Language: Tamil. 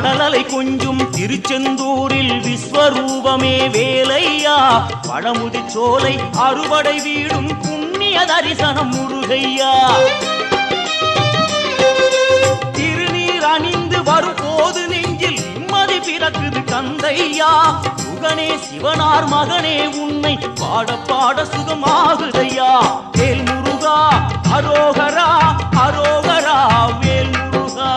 கடலலை கொஞ்சும் திருச்செந்தூரில் விஸ்வரூபமே வேலையா பழமுதி சோலை அறுபடை வீடும் புண்ணிய தரிசனம் முருகையா திருநீர் அணிந்து வரும் போது நெஞ்சில் நிம்மதி பிறக்குது கந்தையா சுகனே சிவனார் மகனே உன்னை பாட பாட சுகமாகுதையா வேல் முருகா அரோகரா அரோகரா வேல் முருகா